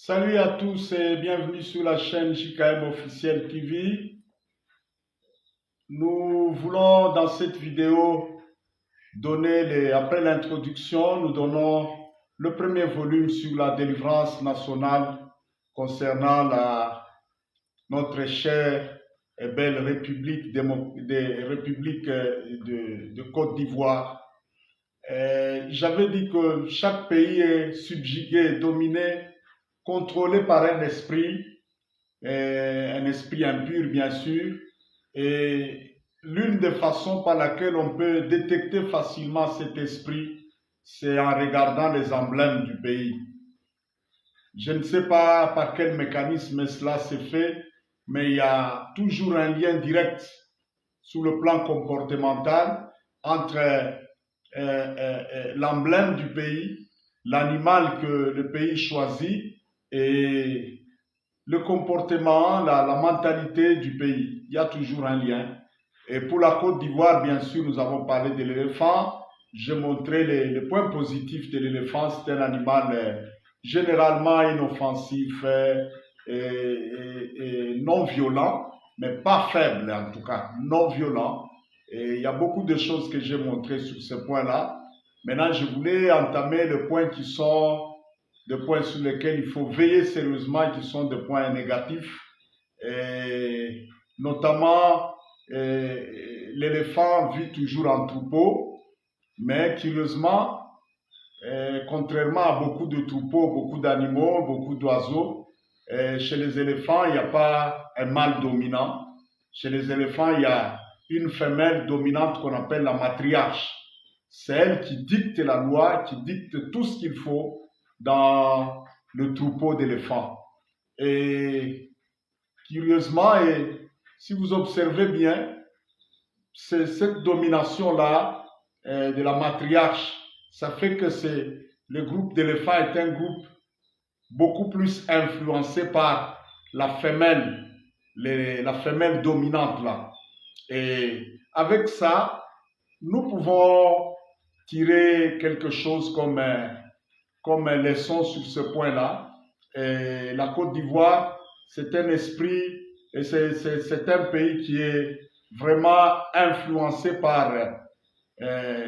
Salut à tous et bienvenue sur la chaîne JKM officiel TV. Nous voulons dans cette vidéo après l'introduction, nous donnons le premier volume sur la délivrance nationale concernant notre chère et belle République, de Côte d'Ivoire. J'avais dit que chaque pays est subjugué, dominé, contrôlé par un esprit impur bien sûr, et l'une des façons par laquelle on peut détecter facilement cet esprit, c'est en regardant les emblèmes du pays. Je ne sais pas par quel mécanisme cela s'est fait, mais il y a toujours un lien direct sur le plan comportemental entre l'emblème du pays, l'animal que le pays choisit et le comportement, la mentalité du pays. Il y a toujours un lien. Et pour la Côte d'Ivoire, bien sûr, nous avons parlé de l'éléphant. J'ai montré les points positifs de l'éléphant. C'est un animal généralement inoffensif et non violent, mais pas faible en tout cas, non violent. Et il y a beaucoup de choses que j'ai montrées sur ce point-là. Maintenant, je voulais entamer les points qui sont des points sur lesquels il faut veiller sérieusement, qui sont des points négatifs, et notamment l'éléphant vit toujours en troupeau, mais curieusement, contrairement à beaucoup de troupeaux, beaucoup d'animaux, beaucoup d'oiseaux, chez les éléphants, il n'y a pas un mâle dominant. Chez les éléphants, il y a une femelle dominante qu'on appelle la matriarche. C'est elle qui dicte la loi, qui dicte tout ce qu'il faut dans le troupeau d'éléphants. Et curieusement, et si vous observez bien, c'est cette domination-là de la matriarche, ça fait que le groupe d'éléphants est un groupe beaucoup plus influencé par la femelle, la femelle dominante là. Et avec ça, nous pouvons tirer quelque chose comme leçon sur ce point-là. Et la Côte d'Ivoire, c'est un esprit et c'est un pays qui est vraiment influencé par,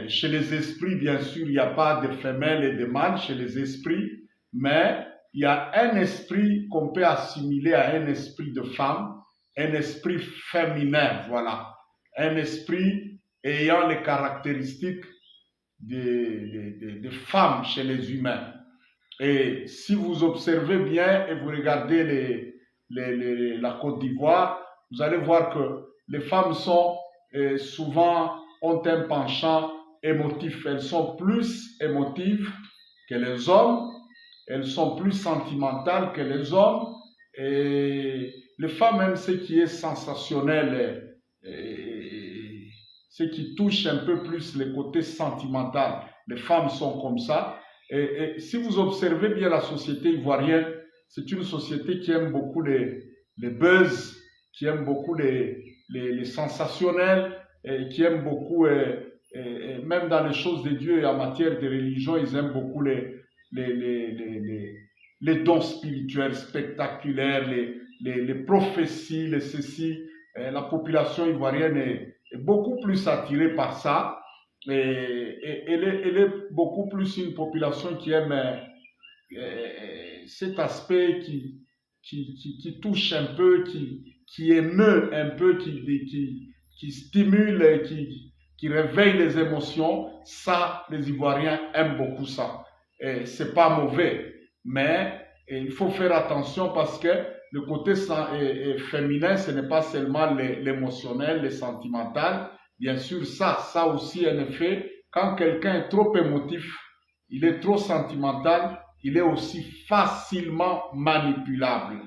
chez les esprits, bien sûr, il n'y a pas de femelles et de mâles chez les esprits, mais il y a un esprit qu'on peut assimiler à un esprit de femme, un esprit féminin, voilà, un esprit ayant les caractéristiques des femmes chez les humains. Et si vous observez bien et vous regardez la Côte d'Ivoire, vous allez voir que les femmes souvent ont un penchant émotif. Elles sont plus émotives que les hommes, elles sont plus sentimentales que les hommes. Et les femmes aiment ce qui est sensationnel, ce qui touche un peu plus le côté sentimental. Les femmes sont comme ça. Et si vous observez bien la société ivoirienne, c'est une société qui aime beaucoup les buzz, qui aime beaucoup les sensationnels, et qui aime beaucoup, même dans les choses de Dieu et en matière de religion, ils aiment beaucoup les, les, les, les dons spirituels spectaculaires, les prophéties, les ceci. La population ivoirienne est beaucoup plus attirée par ça. Et elle est beaucoup plus une population qui aime cet aspect qui touche un peu, qui émeut un peu, qui stimule, qui réveille les émotions. Ça, les Ivoiriens aiment beaucoup ça. Et c'est pas mauvais, mais il faut faire attention parce que le côté féminin, ce n'est pas seulement l'émotionnel, le sentimental. Bien sûr, ça aussi un effet. Quand quelqu'un est trop émotif, il est trop sentimental, il est aussi facilement manipulable.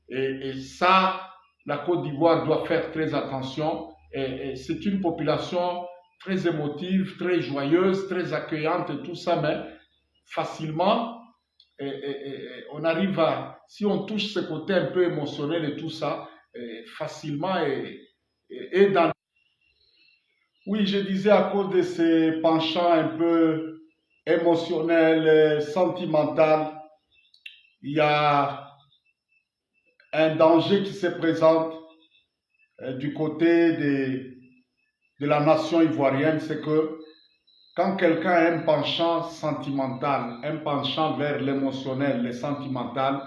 Et ça, la Côte d'Ivoire doit faire très attention. Et c'est une population très émotive, très joyeuse, très accueillante et tout ça, mais facilement, on arrive si on touche ce côté un peu émotionnel et tout ça, facilement et dans. Oui, je disais à cause de ces penchants un peu émotionnels, sentimentaux, il y a un danger qui se présente du côté de la nation ivoirienne, c'est que quand quelqu'un a un penchant sentimental, un penchant vers l'émotionnel, le sentimental,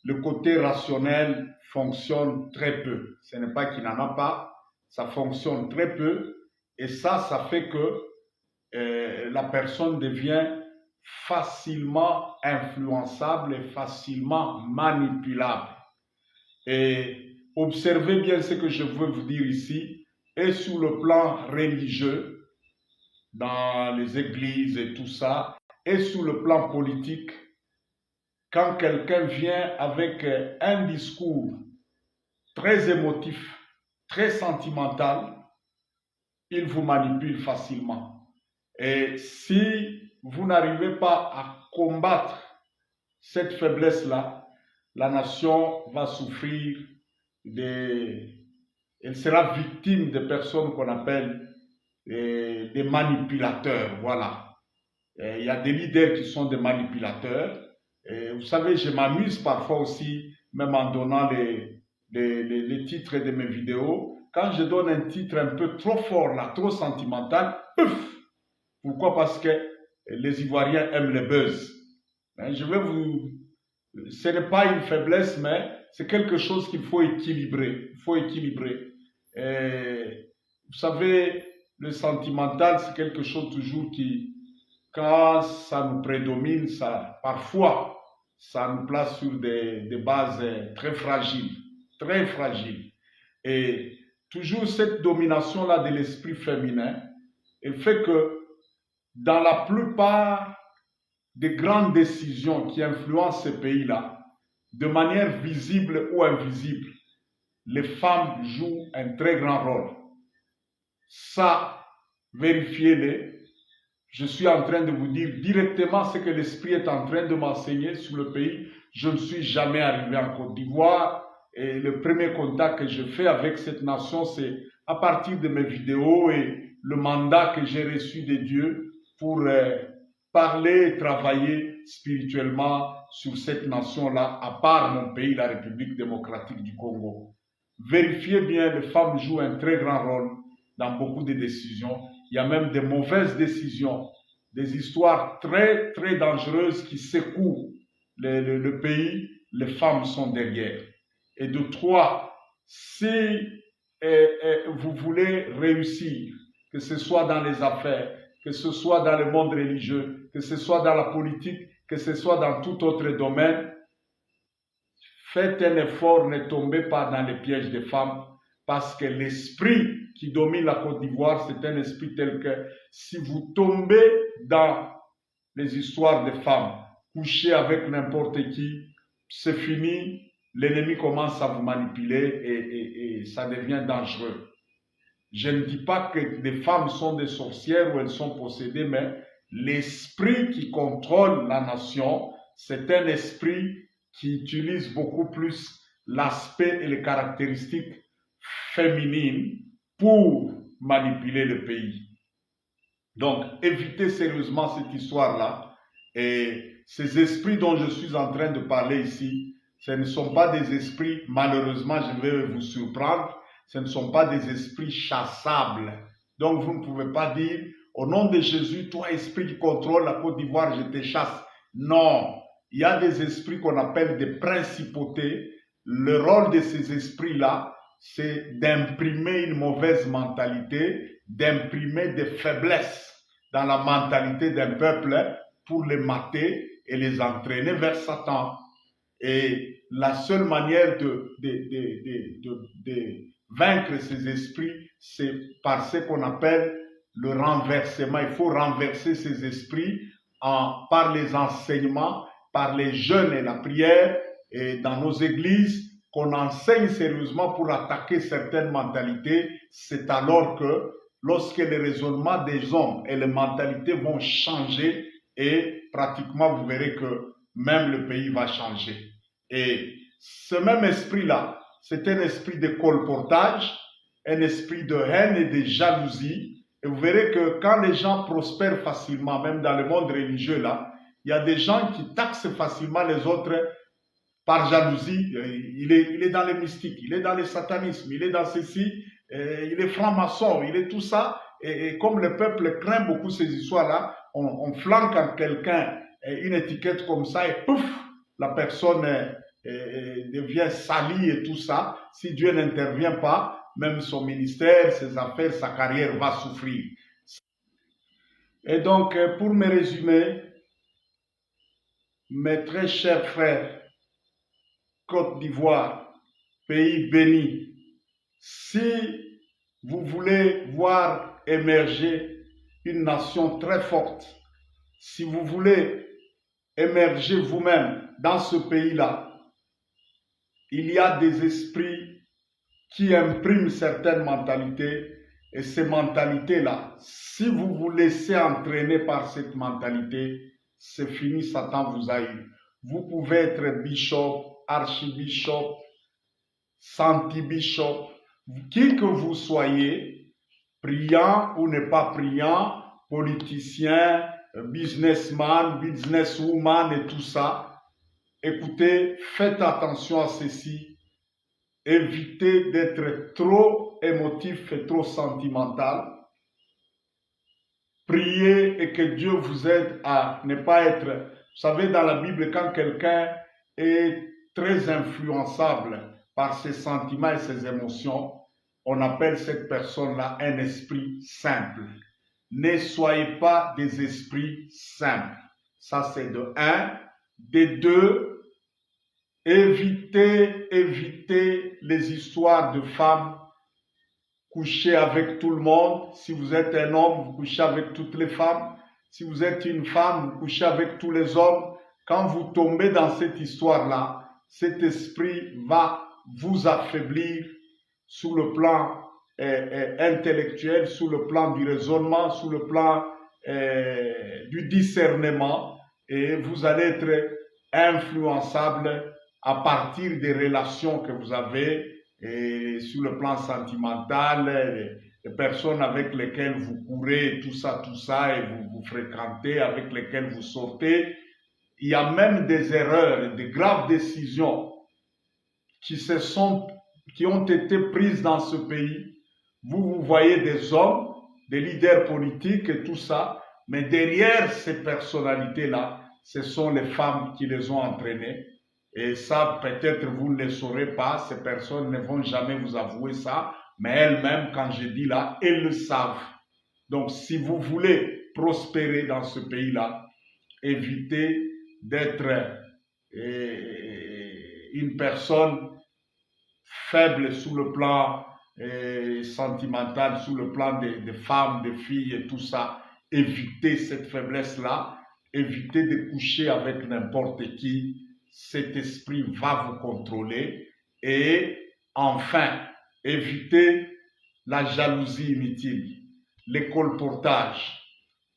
le côté rationnel fonctionne très peu. Ce n'est pas qu'il n'en a pas, ça fonctionne très peu. Et ça fait que la personne devient facilement influençable et facilement manipulable. Et observez bien ce que je veux vous dire ici, et sur le plan religieux, dans les églises et tout ça, et sur le plan politique, quand quelqu'un vient avec un discours très émotif, très sentimental, il vous manipule facilement. Et si vous n'arrivez pas à combattre cette faiblesse-là, la nation va souffrir elle sera victime de personnes qu'on appelle des manipulateurs. Voilà. Il y a des leaders qui sont des manipulateurs. Et vous savez, je m'amuse parfois aussi, même en donnant les titres de mes vidéos. Quand je donne un titre un peu trop fort, là, trop sentimental, pouf! Pourquoi? Parce que les Ivoiriens aiment le buzz. Je vais vous... Ce n'est pas une faiblesse, mais c'est quelque chose qu'il faut équilibrer. Il faut équilibrer. Vous savez, le sentimental, c'est quelque chose toujours qui, quand ça nous prédomine, parfois, ça nous place sur des bases très fragiles. Très fragiles. Et toujours cette domination-là de l'esprit féminin, elle fait que dans la plupart des grandes décisions qui influencent ces pays-là, de manière visible ou invisible, les femmes jouent un très grand rôle. Ça, vérifiez-le. Je suis en train de vous dire directement ce que l'Esprit est en train de m'enseigner sur le pays. Je ne suis jamais arrivé en Côte d'Ivoire et le premier contact que je fais avec cette nation, c'est à partir de mes vidéos et le mandat que j'ai reçu de Dieu pour parler et travailler spirituellement sur cette nation-là, à part mon pays, la République démocratique du Congo. Vérifiez bien, les femmes jouent un très grand rôle dans beaucoup de décisions. Il y a même des mauvaises décisions, des histoires très, très dangereuses qui secouent le pays. Les femmes sont derrière. Et de trois, si vous voulez réussir, que ce soit dans les affaires, que ce soit dans le monde religieux, que ce soit dans la politique, que ce soit dans tout autre domaine, faites un effort, ne tombez pas dans les pièges des femmes, parce que l'esprit qui domine la Côte d'Ivoire, c'est un esprit tel que si vous tombez dans les histoires des femmes, couchez avec n'importe qui, c'est fini, l'ennemi commence à vous manipuler et ça devient dangereux. Je ne dis pas que les femmes sont des sorcières ou elles sont possédées, mais l'esprit qui contrôle la nation, c'est un esprit qui utilise beaucoup plus l'aspect et les caractéristiques féminines pour manipuler le pays. Donc, évitez sérieusement cette histoire-là. Et ces esprits dont je suis en train de parler ici, ce ne sont pas des esprits, malheureusement, je vais vous surprendre, ce ne sont pas des esprits chassables. Donc, vous ne pouvez pas dire, au nom de Jésus, toi, esprit qui contrôle la Côte d'Ivoire, je te chasse. Non, il y a des esprits qu'on appelle des principautés. Le rôle de ces esprits-là, c'est d'imprimer une mauvaise mentalité, d'imprimer des faiblesses dans la mentalité d'un peuple pour les mater et les entraîner vers Satan. Et la seule manière de vaincre ces esprits, c'est par ce qu'on appelle le renversement. Il faut renverser ces esprits par les enseignements, par les jeûnes et la prière, et dans nos églises, qu'on enseigne sérieusement pour attaquer certaines mentalités. C'est alors que lorsque les raisonnements des hommes et les mentalités vont changer, et pratiquement vous verrez que même le pays va changer. Et ce même esprit-là, c'est un esprit de colportage, un esprit de haine et de jalousie. Et vous verrez que quand les gens prospèrent facilement, même dans le monde religieux là, Il y a des gens qui taxent facilement les autres par jalousie. Il est dans les mystiques, il est dans le satanisme, il est dans ceci, il est franc-maçon, il est tout ça. Et comme le peuple craint beaucoup ces histoires-là, on flanque en quelqu'un une étiquette comme ça et pouf, la personne devient salie et tout ça. Si Dieu n'intervient pas, même son ministère, ses affaires, sa carrière va souffrir. Et donc, pour me résumer, mes très chers frères, Côte d'Ivoire, pays béni, si vous voulez voir émerger une nation très forte, si vous voulez émerger vous-même dans ce pays-là, il y a des esprits qui impriment certaines mentalités, et ces mentalités-là, si vous vous laissez entraîner par cette mentalité, c'est fini, Satan vous a eu. Vous pouvez être bishop, archibishop, santibishop, qui que vous soyez, priant ou ne pas priant, politicien, businessman, businesswoman et tout ça. Écoutez, faites attention à ceci. Évitez d'être trop émotif et trop sentimental. Priez et que Dieu vous aide à ne pas être... Vous savez, dans la Bible, quand quelqu'un est très influençable par ses sentiments et ses émotions, on appelle cette personne-là un esprit simple. Ne soyez pas des esprits simples. Ça, c'est de un. De deux, évitez les histoires de femmes. Couchez avec tout le monde. Si vous êtes un homme, vous couchez avec toutes les femmes. Si vous êtes une femme, vous couchez avec tous les hommes. Quand vous tombez dans cette histoire-là, cet esprit va vous affaiblir sur le plan intellectuel, sur le plan du raisonnement, sur le plan du discernement, et vous allez être influençable à partir des relations que vous avez et sur le plan sentimental, les personnes avec lesquelles vous courez, tout ça, et vous fréquentez, avec lesquelles vous sortez. Il y a même des erreurs, des graves décisions qui ont été prises dans ce pays. Vous voyez des hommes, des leaders politiques et tout ça, mais derrière ces personnalités-là, ce sont les femmes qui les ont entraînées. Et ça, peut-être vous ne le saurez pas, ces personnes ne vont jamais vous avouer ça, mais elles-mêmes, quand je dis là, elles le savent. Donc, si vous voulez prospérer dans ce pays-là, évitez d'être une personne faible sur le plan sentimental, sur le plan des femmes, des filles et tout ça. Évitez cette faiblesse-là, évitez de coucher avec n'importe qui. Cet esprit va vous contrôler. Et enfin, évitez la jalousie inutile, les colportages,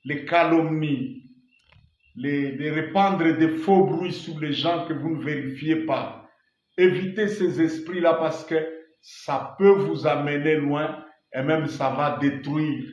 les calomnies, les répandre des faux bruits sur les gens que vous ne vérifiez pas. Évitez ces esprits-là parce que ça peut vous amener loin et même ça va détruire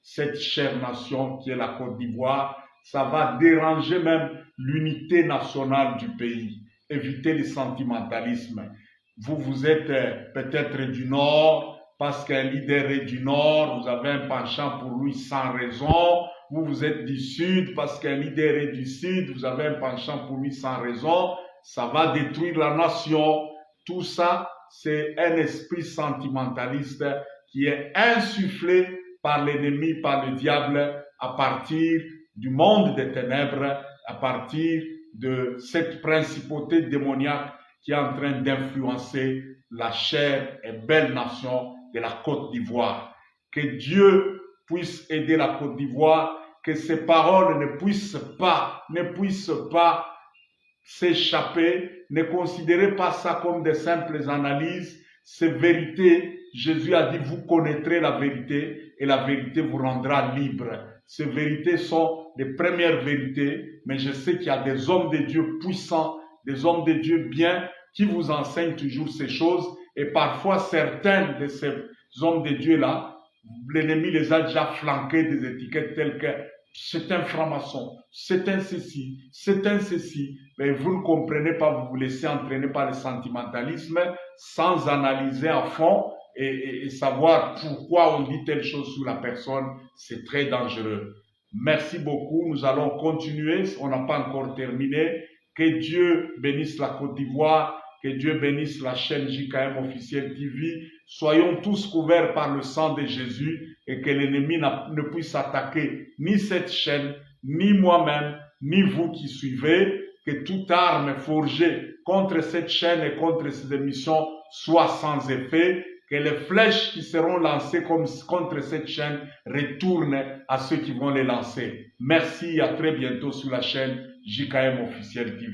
cette chère nation qui est la Côte d'Ivoire. Ça va déranger même l'unité nationale du pays. Évitez le sentimentalisme. Vous êtes peut-être du Nord, parce qu'un leader est du Nord, vous avez un penchant pour lui sans raison. Vous êtes du Sud, parce qu'un leader est du Sud, vous avez un penchant pour lui sans raison. Ça va détruire la nation. Tout ça, c'est un esprit sentimentaliste qui est insufflé par l'ennemi, par le diable, à partir du monde des ténèbres, à partir de cette principauté démoniaque qui est en train d'influencer la chère et belle nation de la Côte d'Ivoire. Que Dieu puisse aider la Côte d'Ivoire, que ces paroles ne puissent pas s'échapper. Ne considérez pas ça comme des simples analyses. Ces vérités, Jésus a dit, vous connaîtrez la vérité et la vérité vous rendra libre. Ces vérités sont les premières vérités, mais je sais qu'il y a des hommes de Dieu puissants, des hommes de Dieu bien, qui vous enseignent toujours ces choses. Et parfois, certains de ces hommes de Dieu-là, l'ennemi les a déjà flanqués des étiquettes telles que c'est un franc-maçon, c'est un ceci, c'est un ceci. Mais vous ne comprenez pas, vous vous laissez entraîner par le sentimentalisme sans analyser à fond et savoir pourquoi on dit telle chose sur la personne. C'est très dangereux. Merci beaucoup. Nous allons continuer. On n'a pas encore terminé. Que Dieu bénisse la Côte d'Ivoire. Que Dieu bénisse la chaîne JKM officielle TV. Soyons tous couverts par le sang de Jésus et que l'ennemi ne puisse attaquer ni cette chaîne, ni moi-même, ni vous qui suivez. Que toute arme forgée contre cette chaîne et contre ces émissions soit sans effet. Que les flèches qui seront lancées contre cette chaîne retournent à ceux qui vont les lancer. Merci, à très bientôt sur la chaîne JKM officielle TV.